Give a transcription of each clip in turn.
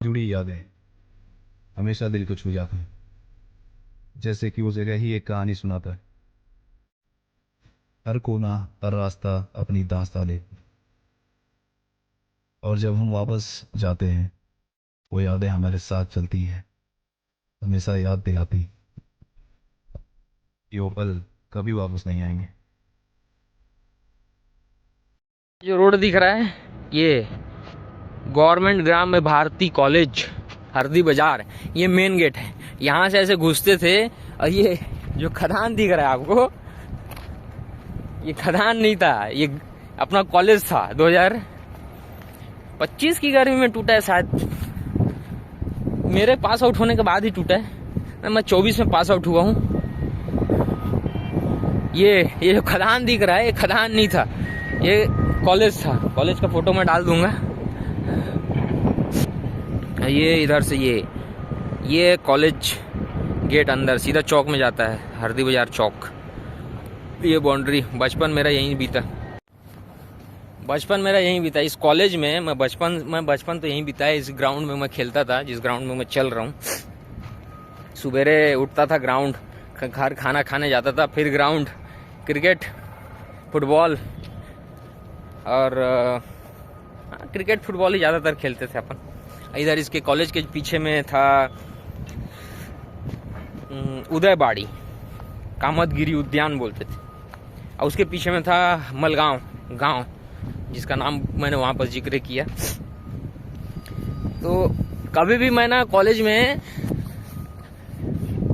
जुड़ी यादें हमेशा दिल को छू जाती हैं, जैसे कि वो जगह ही एक कहानी सुनाता है। हर कोना, हर रास्ता अपनी दास्तां लेती है। और जब हम वापस जाते हैं, वो यादें हमारे साथ चलती हैं, हमेशा याद दिलाती हैं कि वो पल कभी वापस नहीं आएंगे। जो रोड दिख रहा है ये गवर्नमेंट ग्राम भारती कॉलेज हरदी बाजार, ये मेन गेट है। यहाँ से ऐसे घुसते थे और ये जो खदान दिख रहा है आपको, ये खदान नहीं था, ये अपना कॉलेज था। 2025 की गर्मी में टूटा है शायद, मेरे पास आउट होने के बाद ही टूटा है। मैं 24 में पास आउट हुआ हूँ। ये जो खदान दिख रहा है ये खदान नहीं था, ये कॉलेज था। कॉलेज का फोटो मैं डाल दूंगा। ये इधर से ये कॉलेज गेट अंदर सीधा चौक में जाता है, हरदी बाजार चौक। ये बाउंड्री बचपन मेरा यहीं बीता इस कॉलेज में। मैं बचपन तो यहीं बीता है। इस ग्राउंड में मैं खेलता था, जिस ग्राउंड में मैं चल रहा हूँ। सुबेरे उठता था, ग्राउंड, घर खाना खाने जाता था, फिर ग्राउंड, क्रिकेट, फुटबॉल और क्रिकेट फुटबॉल ही ज़्यादातर खेलते थे अपन। इधर इसके कॉलेज के पीछे में था उदयबाड़ी, कामतगिरी उद्यान बोलते थे। और उसके पीछे में था मलगांव गांव, जिसका नाम मैंने वहाँ पर जिक्र किया। तो कभी भी मैं ना कॉलेज में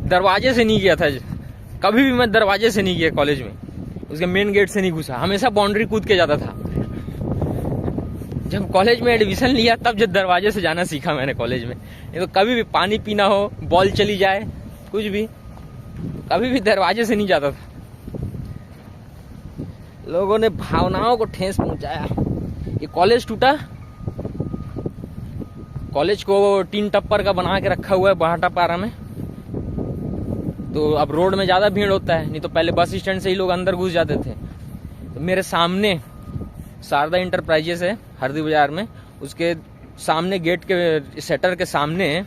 दरवाजे से नहीं गया था, कभी भी मैं दरवाजे से नहीं गया कॉलेज में, उसके मेन गेट से नहीं घुसा, हमेशा बाउंड्री कूद के जाता था। जब कॉलेज में एडमिशन लिया तब जब दरवाजे से जाना सीखा मैंने कॉलेज में। ये तो कभी भी पानी पीना हो, बॉल चली जाए, कुछ भी, कभी भी दरवाजे से नहीं जाता था। लोगों ने भावनाओं को ठेस पहुंचाया। ये कॉलेज टूटा, कॉलेज को टीन टप्पर का बना के रखा हुआ है भाटापारा में। तो अब रोड में ज्यादा भीड़ होता है, नहीं तो पहले बस स्टैंड से ही लोग अंदर घुस जाते थे। तो मेरे सामने शारदा इंटरप्राइजेस है हरदी बाजार में, उसके सामने गेट के शटर के सामने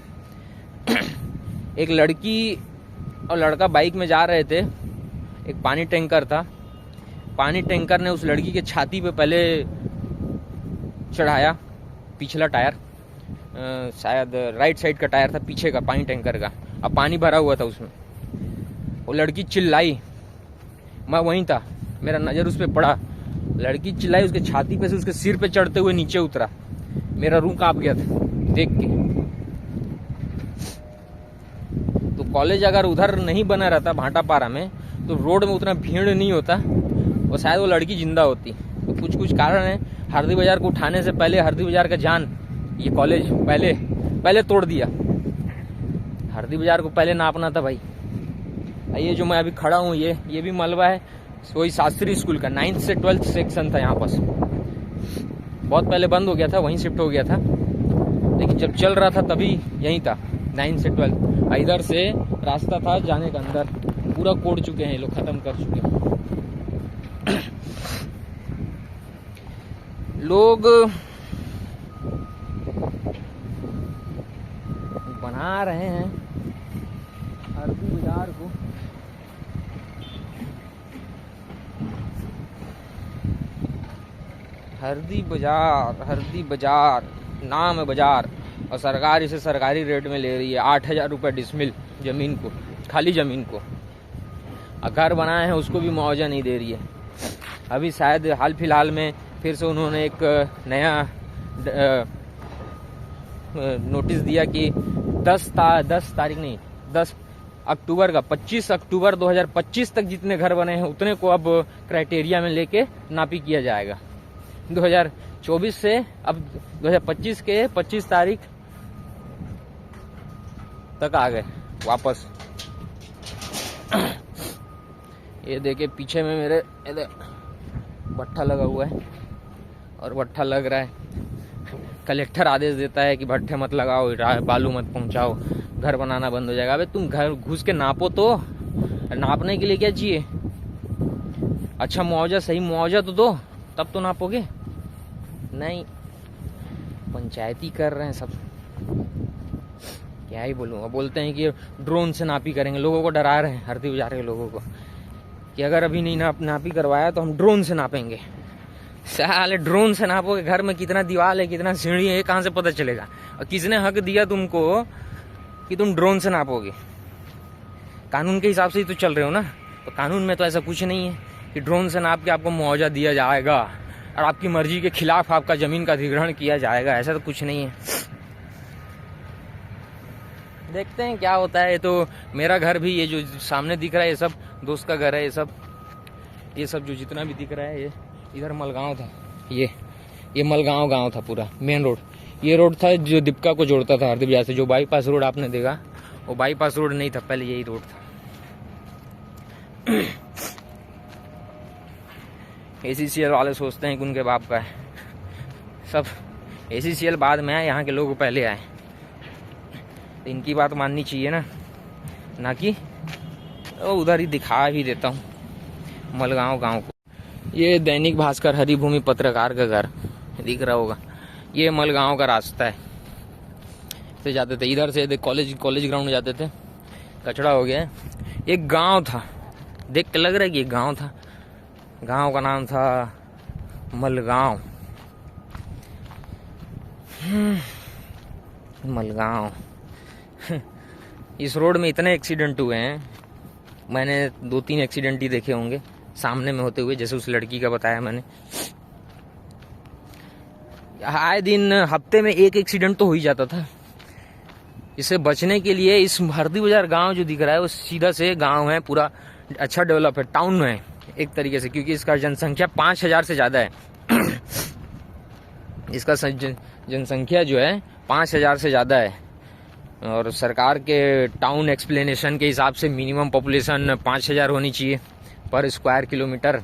एक लड़की और लड़का बाइक में जा रहे थे। एक पानी टैंकर था, पानी टैंकर ने उस लड़की के छाती पे पहले चढ़ाया पिछला टायर, शायद राइट साइड का टायर था पीछे का पानी टैंकर का, अब पानी भरा हुआ था उसमें। वो लड़की चिल्लाई, मैं वहीं था, मेरा नज़र उस पर पड़ा। लड़की चिल्लाई, उसके छाती पे से उसके सिर पे चढ़ते हुए नीचे उतरा। मेरा रूह कांप गया था देख के। तो कॉलेज अगर उधर नहीं बना रहता भाटापारा में, तो रोड में उतना भीड़ नहीं होता और शायद वो लड़की जिंदा होती। तो कुछ कारण है, हरदी बाजार को उठाने से पहले हरदी बाजार का जान ये कॉलेज पहले तोड़ दिया। हरदी बाजार को पहले नापना था भाई। ये जो मैं अभी खड़ा हूँ, ये भी मलबा है, वही शास्त्री स्कूल का 9th से 12th सेक्शन था यहाँ पास। बहुत पहले बंद हो गया था, वहीं शिफ्ट हो गया था, लेकिन जब चल रहा था तभी यहीं था 9th से 12th। इधर से रास्ता था जाने का अंदर, पूरा कोड़ चुके हैं ये लोग, खत्म कर चुके हैं। लोग बना रहे हैं हरदी बाजार को। हरदी बाजार नाम है बाजार, और सरकार इसे सरकारी रेट में ले रही है 8,000 रुपये डिसमिल जमीन को, खाली जमीन को। घर बनाए हैं उसको भी मुआवजा नहीं दे रही है। अभी शायद हाल फिलहाल में फिर से उन्होंने एक नया नोटिस दिया कि 10 अक्टूबर का 25 अक्टूबर 2025 तक जितने घर बने हैं उतने को अब क्राइटेरिया में लेके नापी किया जाएगा। 2024 से अब 2025 के 25 तारीख तक आ गए वापस। ये देखे पीछे में मेरे भट्ठा लगा हुआ है, और भट्ठा लग रहा है। कलेक्टर आदेश देता है कि भट्ठे मत लगाओ, बालू मत पहुंचाओ, घर बनाना बंद हो जाएगा। अबे तुम घर घुस के नापो तो, नापने के लिए क्या चाहिए? अच्छा मुआवजा, सही मुआवजा तो दो, तब तो नापोगे। नहीं, पंचायती कर रहे हैं सब। क्या ही बोलूँ। बोलते हैं कि ड्रोन से नापी करेंगे, लोगों को डरा रहे हैं हरदी बाजार के लोगों को कि अगर अभी नहीं नापी करवाया तो हम ड्रोन से नापेंगे। साले ड्रोन से नापोगे, घर में कितना दीवार है, कितना सीढ़ी है, ये कहाँ से पता चलेगा? और किसने हक दिया तुमको कि तुम ड्रोन से नापोगे? कानून के हिसाब से ही तो चल रहे हो ना। तो कानून में तो ऐसा कुछ नहीं है कि ड्रोन से नाप के आपको मुआवजा दिया जाएगा और आपकी मर्जी के खिलाफ आपका जमीन का अधिग्रहण किया जाएगा, ऐसा तो कुछ नहीं है। देखते हैं क्या होता है। ये तो मेरा घर भी, ये जो सामने दिख रहा है ये सब दोस्त का घर है। ये सब जो जितना भी दिख रहा है, ये इधर मलगांव था। ये मलगांव गांव था पूरा, मेन रोड। ये रोड था जो दीपका को जोड़ता था हरदी बाजार से। जो बाईपास रोड आपने देखा, वो बाईपास रोड नहीं था, पहले यही रोड था। ACCL वाले सोचते हैं कि उनके बाप का है सब। ACCL बाद में आए, यहाँ के लोग पहले आए। तो इनकी बात माननी चाहिए ना कि उधर ही दिखा भी देता हूँ मलगांव गांव को। ये दैनिक भास्कर हरिभूमि पत्रकार का घर दिख रहा होगा। ये मलगांव का रास्ता है, से जाते थे इधर से, कॉलेज ग्राउंड जाते थे। कचड़ा हो गया है। एक गांव था, देख के लग रहा है कि एक गांव था। गांव का नाम था मलगांव। मलगांव। इस रोड में इतने एक्सीडेंट हुए हैं, मैंने 2-3 एक्सीडेंट ही देखे होंगे सामने में होते हुए, जैसे उस लड़की का बताया मैंने। आए दिन हफ्ते में एक एक्सीडेंट तो हो ही जाता था। इससे बचने के लिए इस हरदी बाजार गांव जो दिख रहा है वो सीधा से गांव है, पूरा अच्छा डेवलप है, टाउन में है एक तरीके से, क्योंकि इसका जनसंख्या 5000 से ज़्यादा है। इसका जनसंख्या जो है 5000 से ज़्यादा है। और सरकार के टाउन एक्सप्लेनेशन के हिसाब से मिनिमम पॉपुलेशन 5000 होनी चाहिए पर स्क्वायर किलोमीटर।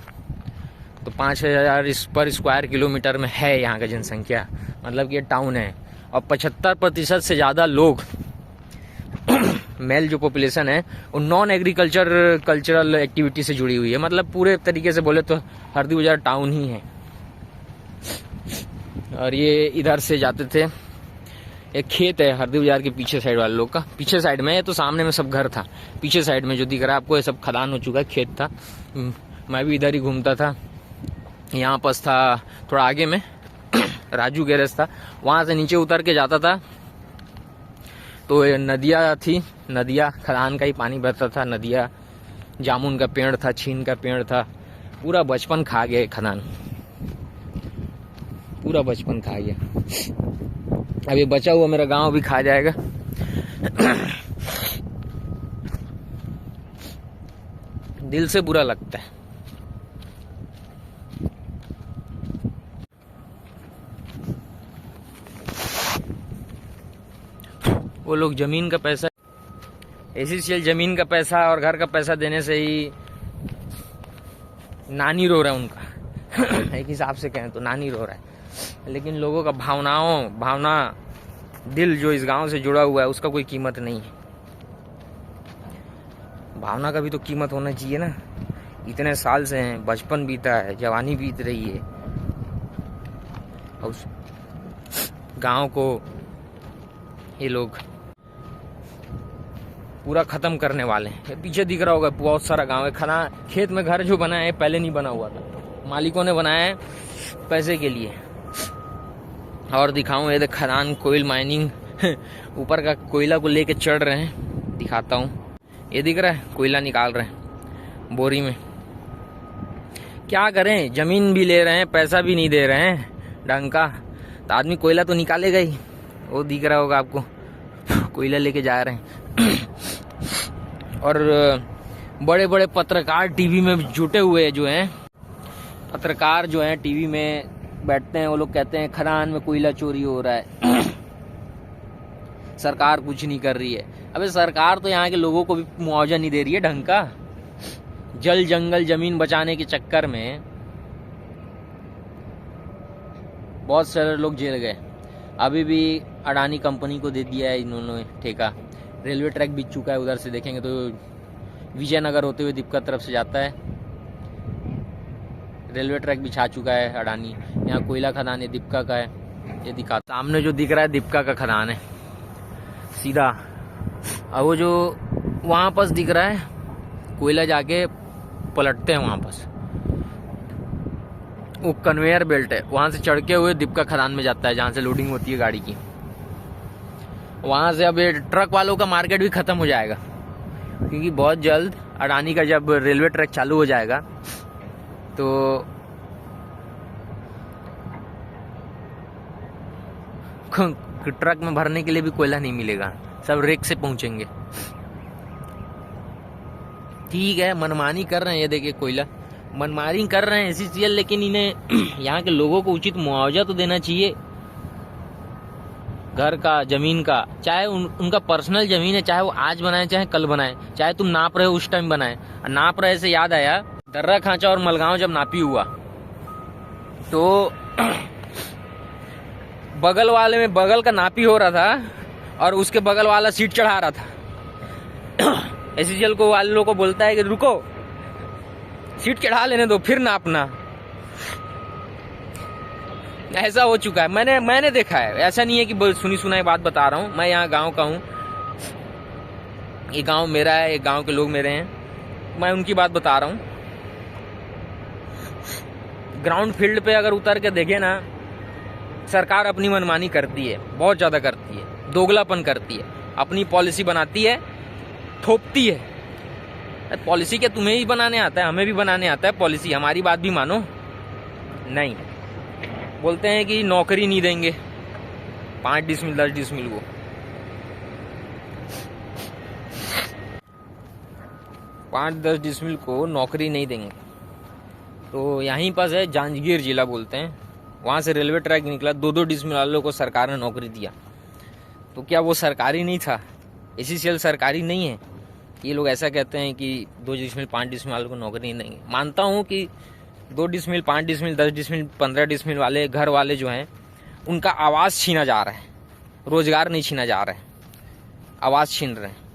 तो 5000 पर स्क्वायर किलोमीटर में है यहाँ का जनसंख्या, मतलब कि ये टाउन है। और 75% से ज़्यादा लोग मेल जो पॉपुलेशन है वो नॉन कल्चरल एक्टिविटी से जुड़ी हुई है। मतलब पूरे तरीके से बोले तो हरदी बाजार टाउन ही है। और ये इधर से जाते थे, एक खेत है हरदी बाजार के पीछे साइड वाले लोग का, पीछे साइड में है, तो सामने में सब घर था। पीछे साइड में जो दिख रहा है आपको, ये सब खदान हो चुका है, खेत था। मैं भी इधर ही घूमता था। यहाँ पास था थोड़ा आगे में राजू गैरेज था, वहाँ से नीचे उतर के जाता था तो नदिया थी, नदिया खदान का ही पानी बहता था। नदिया, जामुन का पेड़ था, छीन का पेड़ था। पूरा बचपन खा गया खदान, पूरा बचपन खा गया। अभी बचा हुआ मेरा गांव भी खा जाएगा। दिल से बुरा लगता है। वो लोग जमीन का पैसा, ACCL जमीन का पैसा और घर का पैसा देने से ही नानी रो रहा है उनका। एक हिसाब से कहें तो नानी रो रहा है। लेकिन लोगों का भावना दिल जो इस गांव से जुड़ा हुआ है उसका कोई कीमत नहीं है। भावना का भी तो कीमत होना चाहिए ना। इतने साल से हैं, बचपन बीता है, जवानी बीत रही है, और उस गांव को ये लोग पूरा खत्म करने वाले हैं। पीछे दिख रहा होगा बहुत सारा गांव है। खाना खेत में घर जो बना है पहले नहीं बना हुआ था, मालिकों ने बनाया है पैसे के लिए। और दिखाऊं, ये देख खदान, कोयल माइनिंग, ऊपर का कोयला को लेके चढ़ रहे हैं, दिखाता हूँ। ये दिख रहा है, कोयला निकाल रहे हैं बोरी में। क्या करें, जमीन भी ले रहे हैं, पैसा भी नहीं दे रहे हैं ढंग का, तो आदमी कोयला तो निकालेगा ही। वो दिख रहा होगा आपको, कोयला लेके जा रहे हैं। और बड़े बड़े पत्रकार टीवी में जुटे हुए जो हैं, पत्रकार जो हैं टीवी में बैठते हैं, वो लोग कहते हैं खदान में कोयला चोरी हो रहा है, सरकार कुछ नहीं कर रही है। अबे सरकार तो यहाँ के लोगों को भी मुआवजा नहीं दे रही है ढंग का। जल जंगल जमीन बचाने के चक्कर में बहुत सारे लोग जेल गए। अभी भी अडानी कंपनी को दे दिया है इन्होंने ठेका। रेलवे ट्रैक बीत चुका है, उधर से देखेंगे तो विजयनगर होते हुए दीपका तरफ से जाता है। रेलवे ट्रैक बिछा चुका है अडानी। यहाँ कोयला खदान है, दीपका का है, ये दिखा। सामने जो दिख रहा है दीपका का खदान है। सीधा। अब वो जो वहाँ पास दिख रहा है कोयला जाके पलटते हैं वहाँ पास, वो कन्वेयर बेल्ट है, वहाँ से चढ़ के हुए दीपका खदान में जाता है जहाँ से लोडिंग होती है गाड़ी की। वहाँ से अब ये ट्रक वालों का मार्केट भी खत्म हो जाएगा, क्योंकि बहुत जल्द अडानी का जब रेलवे ट्रैक चालू हो जाएगा तो ट्रक में भरने के लिए भी कोयला नहीं मिलेगा, सब रेक से पहुंचेंगे। ठीक है, मनमानी कर रहे हैं, ये देखिए कोयला मनमानी कर रहे हैं एसीसीएल, लेकिन इन्हें यहाँ के लोगों को उचित मुआवजा तो देना चाहिए। घर का, जमीन का, चाहे उनका पर्सनल जमीन है, चाहे वो आज बनाए चाहे कल बनाए, चाहे तुम नाप रहे हो उस टाइम बनाए। नाप रहे से याद आया, दर्रा खांचा और मलगांव जब नापी हुआ तो बगल वाले में बगल का नापी हो रहा था और उसके बगल वाला सीट चढ़ा रहा था। एसीसीएल को वालों को बोलता है कि रुको, सीट चढ़ा लेने दो फिर नापना। ऐसा हो चुका है, मैंने देखा है। ऐसा नहीं है कि सुनी सुनाई बात बता रहा हूँ, मैं यहाँ गांव का हूँ, ये गांव मेरा है, ये गांव के लोग मेरे हैं, मैं उनकी बात बता रहा हूँ। ग्राउंड फील्ड पे अगर उतर के देखे ना, सरकार अपनी मनमानी करती है, बहुत ज्यादा करती है, दोगलापन करती है, अपनी पॉलिसी बनाती है, थोपती है। पॉलिसी क्या तुम्हें ही बनाने आता है, हमें भी बनाने आता है पॉलिसी, हमारी बात भी मानो। नहीं, बोलते हैं कि नौकरी नहीं देंगे 5 डिसमिल 10 डिसमिल को, 5-10 डिसमिल को नौकरी नहीं देंगे। तो यहीं पास है जांजगीर जिला बोलते हैं, वहाँ से रेलवे ट्रैक निकला, 2-2 डिसमिल वालों को सरकार ने नौकरी दिया। तो क्या वो सरकारी नहीं था? एसीसीएल सरकारी नहीं है? ये लोग ऐसा कहते हैं कि 2 डिसमिल 5 डिसमिल वालों को नौकरी नहीं देंगे। मानता हूँ कि 2 डिसमिल 5 डिसमिल 10 डिसमिल 15 डिसमिल वाले घर वाले जो हैं, उनका आवास छीना जा रहा है, रोजगार नहीं छीना जा रहा है, आवास छीन रहे हैं।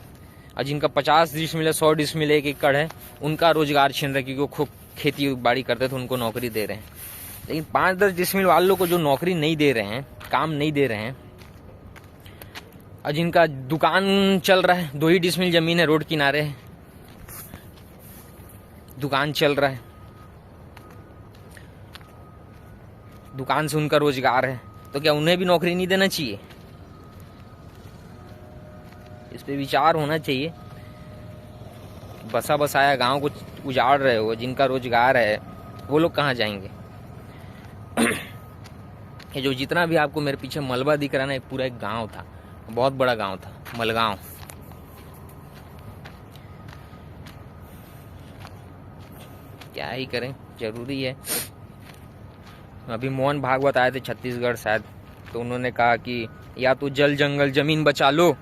और जिनका 50 डिसमिल है, 100 डिसमिल 1 एकड़ है, उनका रोजगार छीन रहे हैं, क्योंकि वो खूब खेती बाड़ी करते थे, उनको नौकरी दे रहे हैं। लेकिन 5-10 डिसमिल वालों को जो नौकरी नहीं दे रहे हैं, काम नहीं दे रहे हैं, और जिनका दुकान चल रहा है, 2 ही डिसमिल जमीन है, रोड किनारे है, दुकान चल रहा है, दुकान से उनका रोजगार है, तो क्या उन्हें भी नौकरी नहीं देना चाहिए? इस पे विचार होना चाहिए। बसा बसाया गांव को उजाड़ रहे हो, जिनका रोजगार है वो लोग कहाँ जाएंगे? ये जो जितना भी आपको मेरे पीछे मलबा दिख रहा है ना, ये पूरा एक गांव था, बहुत बड़ा गांव था, मलगांव। क्या ही करें, जरूरी है। अभी मोहन भागवत आए थे छत्तीसगढ़ शायद, तो उन्होंने कहा कि या तो जल जंगल जमीन बचा लो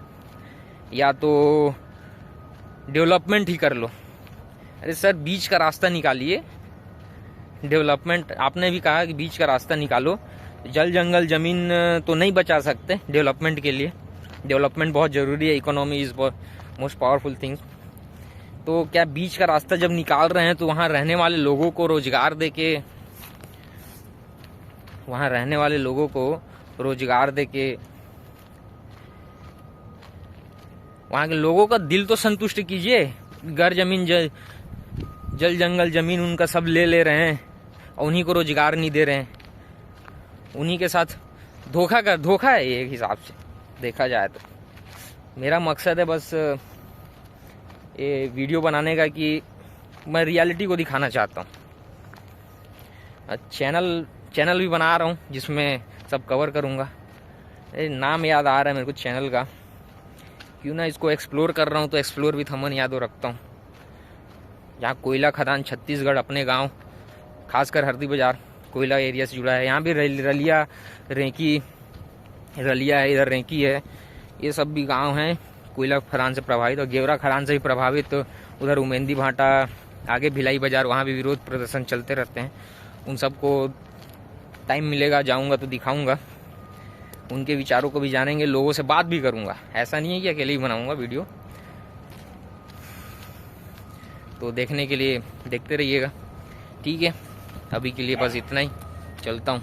या तो डेवलपमेंट ही कर लो। अरे सर, बीच का रास्ता निकालिए। डेवलपमेंट आपने भी कहा कि बीच का रास्ता निकालो। जल जंगल जमीन तो नहीं बचा सकते डेवलपमेंट के लिए, डेवलपमेंट बहुत ज़रूरी है, economy is most powerful thing. तो क्या बीच का रास्ता जब निकाल रहे हैं तो वहाँ रहने वाले लोगों को रोजगार देके, वहाँ रहने वाले लोगों को रोजगार देके वहाँ के लोगों का दिल तो संतुष्ट कीजिए। घर जमीन जल जंगल जमीन उनका सब ले रहे हैं और उन्हीं को रोजगार नहीं दे रहे हैं, उन्हीं के साथ धोखा है ये, एक हिसाब से देखा जाए तो। मेरा मकसद है बस ये वीडियो बनाने का कि मैं रियलिटी को दिखाना चाहता हूँ। चैनल भी बना रहा हूँ जिसमें सब कवर करूँगा। नाम याद आ रहा है मेरे को चैनल का, क्यों ना इसको एक्सप्लोर कर रहा हूँ तो एक्सप्लोर विथ अमन याद रखता हूँ। जहाँ कोयला खदान छत्तीसगढ़, अपने गांव, खासकर हरदी बाजार कोयला एरिया से जुड़ा है। यहाँ भी रलिया है, इधर रेंकी है, ये सब भी गांव हैं कोयला खदान से प्रभावित। और गेवरा खदान से भी प्रभावित तो उधर उमेंदी भाटा, आगे भिलाई बाजार, वहाँ भी विरोध प्रदर्शन चलते रहते हैं। उन सबको टाइम मिलेगा जाऊँगा तो दिखाऊँगा, उनके विचारों को भी जानेंगे, लोगों से बात भी करूँगा। ऐसा नहीं है कि अकेले ही बनाऊँगा वीडियो। तो देखने के लिए देखते रहिएगा। ठीक है, अभी के लिए बस इतना ही, चलता हूँ।